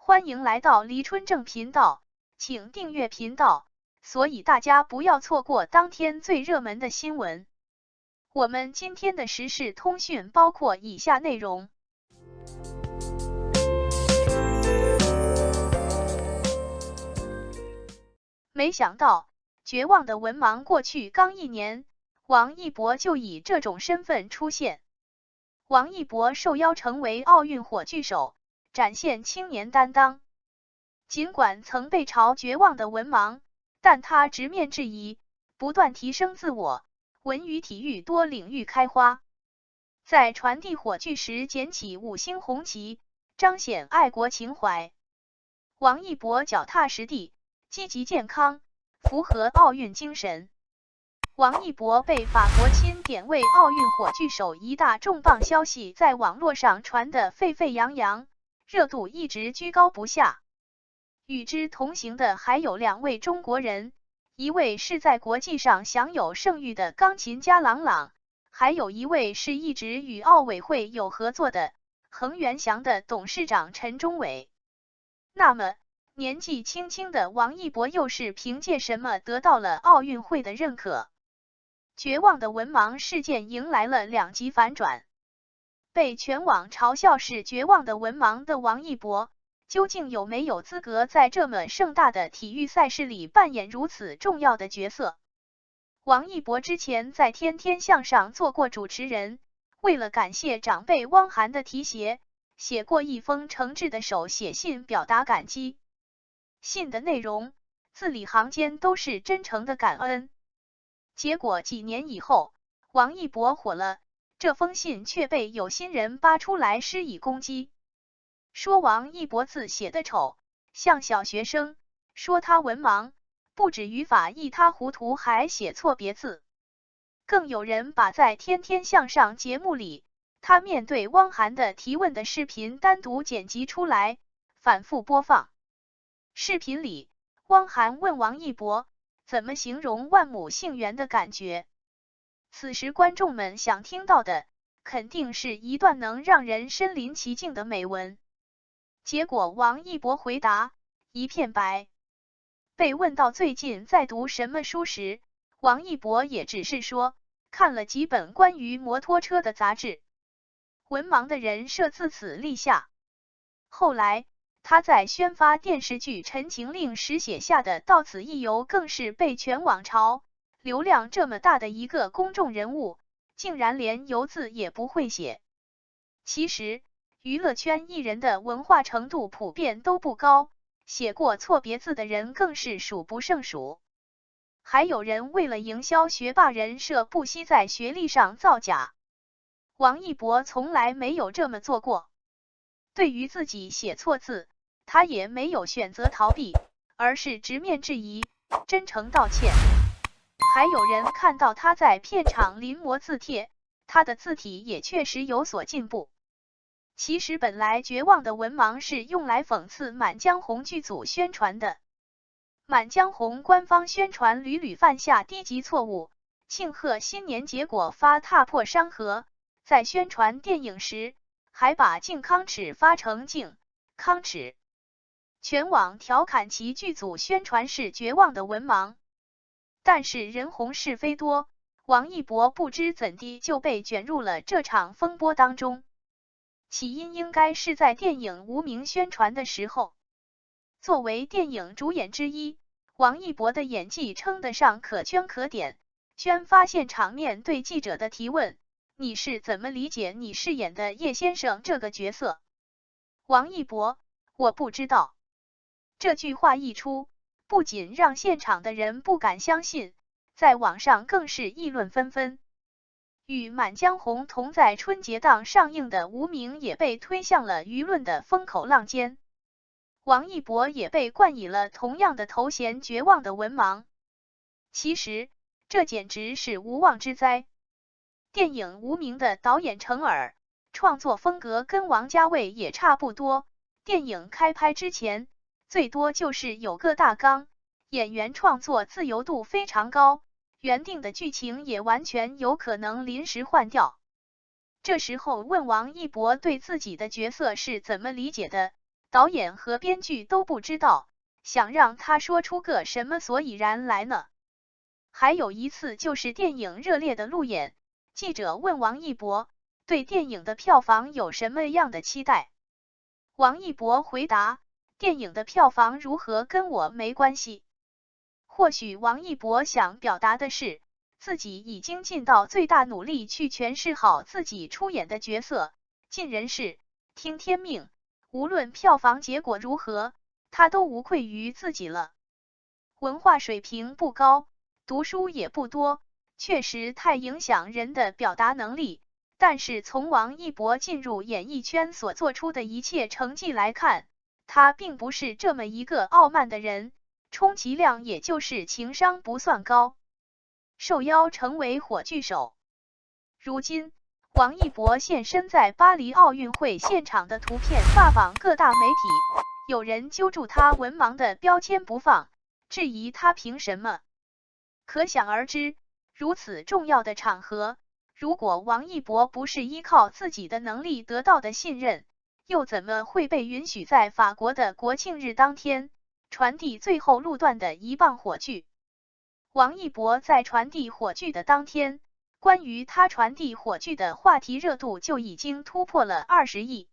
欢迎来到黎春正频道，请订阅频道，所以大家不要错过当天最热门的新闻。我们今天的时事通讯包括以下内容。没想到，绝望的文盲过去刚1年，王一博就以这种身份出现。王一博受邀成为奥运火炬手，展现青年担当。尽管曾被嘲绝望的文盲，但他直面质疑，不断提升自我，文娱体育多领域开花。在传递火炬时捡起5星红旗，彰显爱国情怀。王一博脚踏实地，积极健康，符合奥运精神。王一博被法国钦点为奥运火炬手一大重磅消息在网络上传得沸沸扬扬，热度一直居高不下。与之同行的还有2位中国人，一位是在国际上享有盛誉的钢琴家郎朗，还有一位是一直与奥委会有合作的恒源祥的董事长陈忠伟。那么，年纪轻轻的王一博又是凭借什么得到了奥运会的认可？绝望的文盲事件迎来了2极反转，被全网嘲笑是绝望的文盲的王一博，究竟有没有资格在这么盛大的体育赛事里扮演如此重要的角色？王一博之前在天天向上做过主持人，为了感谢长辈汪涵的提携，写过一封诚挚的手写信表达感激。信的内容字里行间都是真诚的感恩。结果几年以后，王一博火了，这封信却被有心人扒出来施以攻击，说王一博字写得丑，像小学生，说他文盲，不止语法一塌糊涂，还写错别字。更有人把在天天向上节目里，他面对汪涵的提问的视频单独剪辑出来，反复播放。视频里，汪涵问王一博，怎么形容万亩杏园的感觉？此时观众们想听到的，肯定是一段能让人身临其境的美文。结果王一博回答一片白。被问到最近在读什么书时，王一博也只是说，看了几本关于摩托车的杂志。文盲的人设自此立下。后来，他在宣发电视剧《陈情令》时写下的到此一游更是被全网嘲，流量这么大的一个公众人物，竟然连游字也不会写。其实，娱乐圈艺人的文化程度普遍都不高，写过错别字的人更是数不胜数。还有人为了营销学霸人设，不惜在学历上造假。王一博从来没有这么做过。对于自己写错字，他也没有选择逃避，而是直面质疑，真诚道歉。还有人看到他在片场临摹字帖，他的字体也确实有所进步。其实本来绝望的文盲是用来讽刺《满江红》剧组宣传的。《满江红》官方宣传屡屡犯下低级错误，庆贺新年结果发踏破山河，在宣传电影时还把靖康耻发成靖康耻，全网调侃其剧组宣传是绝望的文盲。但是人红是非多，王一博不知怎地就被卷入了这场风波当中。起因应该是在电影《无名》宣传的时候，作为电影主演之一，王一博的演技称得上可圈可点。宣发现场面对记者的提问，你是怎么理解你饰演的叶先生这个角色？王一博，我不知道。这句话一出，不仅让现场的人不敢相信，在网上更是议论纷纷。与《满江红》同在春节档上映的《无名》也被推向了舆论的风口浪尖。王一博也被冠以了同样的头衔，绝望的文盲。其实，这简直是无妄之灾。电影《无名》的导演程耳，创作风格跟王家卫也差不多。电影开拍之前，最多就是有个大纲，演员创作自由度非常高，原定的剧情也完全有可能临时换掉。这时候问王一博对自己的角色是怎么理解的，导演和编剧都不知道，想让他说出个什么所以然来呢？还有一次就是电影热烈的路演，记者问王一博对电影的票房有什么样的期待？王一博回答，电影的票房如何跟我没关系。或许王一博想表达的是，自己已经尽到最大努力去诠释好自己出演的角色，尽人事，听天命，无论票房结果如何，他都无愧于自己了。文化水平不高，读书也不多，确实太影响人的表达能力，但是从王一博进入演艺圈所做出的一切成绩来看，他并不是这么一个傲慢的人，充其量也就是情商不算高。受邀成为火炬手。如今，王一博现身在巴黎奥运会现场的图片霸榜各大媒体，有人揪住他文盲的标签不放，质疑他凭什么。可想而知，如此重要的场合，如果王一博不是依靠自己的能力得到的信任，又怎么会被允许在法国的国庆日当天传递最后路段的一棒火炬？王一博在传递火炬的当天，关于他传递火炬的话题热度就已经突破了20亿。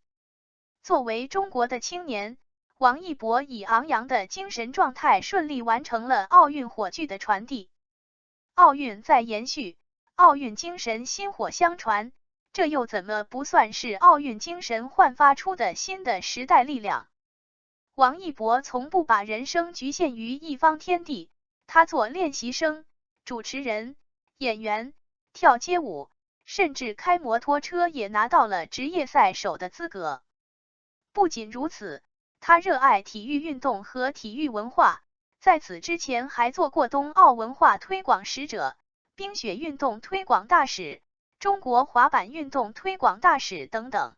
作为中国的青年，王一博以昂扬的精神状态顺利完成了奥运火炬的传递。奥运在延续，奥运精神薪火相传，这又怎么不算是奥运精神焕发出的新的时代力量？王一博从不把人生局限于一方天地，他做练习生、主持人、演员、跳街舞，甚至开摩托车也拿到了职业赛手的资格。不仅如此，他热爱体育运动和体育文化，在此之前还做过冬奥文化推广使者、冰雪运动推广大使、中国滑板运动推广大使等等。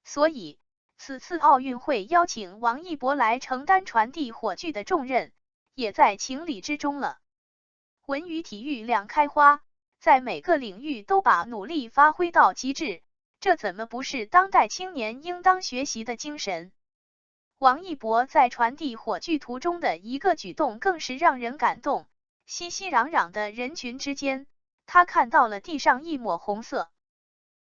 所以，此次奥运会邀请王一博来承担传递火炬的重任，也在情理之中了。文娱体育两开花，在每个领域都把努力发挥到极致，这怎么不是当代青年应当学习的精神？王一博在传递火炬途中的一个举动更是让人感动。熙熙攘攘的人群之间，他看到了地上一抹红色，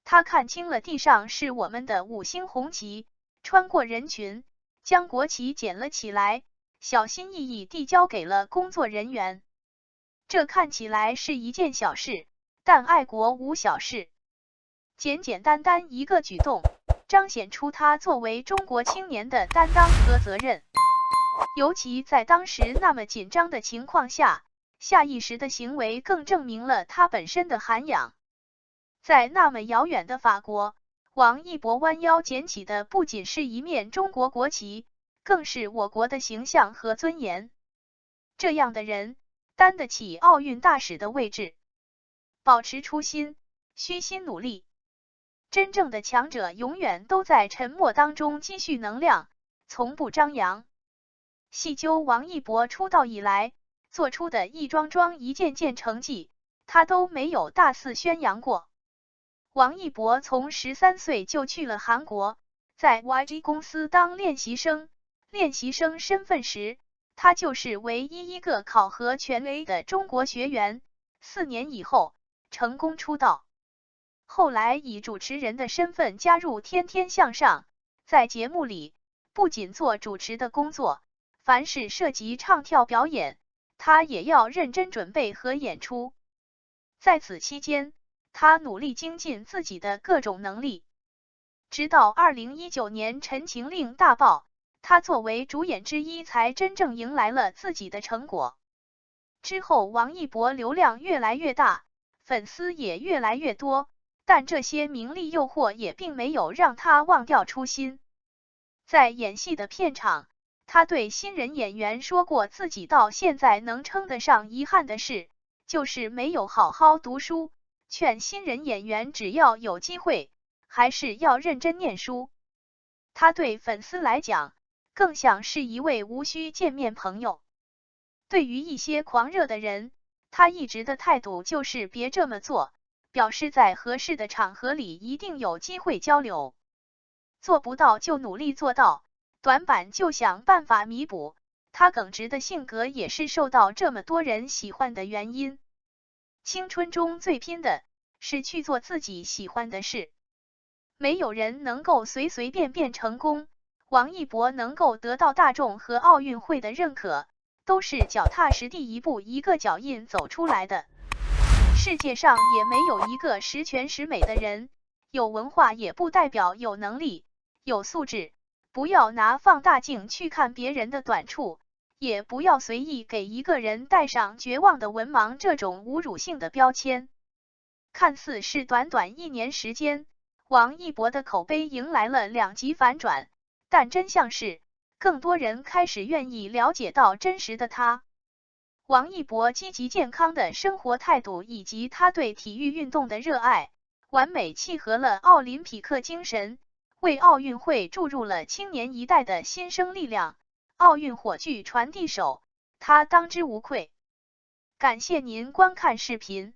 他看清了地上是我们的5星红旗，穿过人群，将国旗捡了起来，小心翼翼地交给了工作人员。这看起来是一件小事，但爱国无小事。简简单单一个举动，彰显出他作为中国青年的担当和责任。尤其在当时那么紧张的情况下，下意识的行为更证明了他本身的涵养。在那么遥远的法国，王一博弯腰捡起的不仅是一面中国国旗，更是我国的形象和尊严。这样的人，担得起奥运大使的位置。保持初心，虚心努力。真正的强者永远都在沉默当中积蓄能量，从不张扬。细究王一博出道以来做出的一桩桩一件件成绩，他都没有大肆宣扬过。王一博从13岁就去了韩国，在 YG 公司当练习生。练习生身份时，他就是唯一一个考核权威的中国学员。4年以后，成功出道。后来以主持人的身份加入《天天向上》，在节目里不仅做主持的工作，凡是涉及唱跳表演，他也要认真准备和演出。在此期间，他努力精进自己的各种能力，直到2019年《陈情令》大爆，他作为主演之一才真正迎来了自己的成果。之后王一博流量越来越大，粉丝也越来越多，但这些名利诱惑也并没有让他忘掉初心。在演戏的片场，他对新人演员说过自己到现在能称得上遗憾的事，就是没有好好读书，劝新人演员只要有机会，还是要认真念书。他对粉丝来讲，更像是一位无需见面朋友。对于一些狂热的人，他一直的态度就是别这么做，表示在合适的场合里一定有机会交流。做不到就努力做到，短板就想办法弥补。他耿直的性格也是受到这么多人喜欢的原因。青春中最拼的是去做自己喜欢的事，没有人能够随随便便成功。王一博能够得到大众和奥运会的认可，都是脚踏实地一步一个脚印走出来的。世界上也没有一个十全十美的人，有文化也不代表有能力、有素质。不要拿放大镜去看别人的短处，也不要随意给一个人戴上绝望的文盲这种侮辱性的标签。看似是短短1年时间，王一博的口碑迎来了2极反转，但真相是，更多人开始愿意了解到真实的他。王一博积极健康的生活态度以及他对体育运动的热爱，完美契合了奥林匹克精神，为奥运会注入了青年一代的新生力量。奥运火炬传递手，他当之无愧。感谢您观看视频。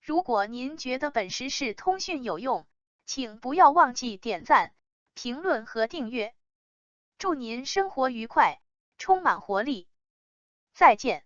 如果您觉得本时事通讯有用，请不要忘记点赞、评论和订阅。祝您生活愉快，充满活力。再见。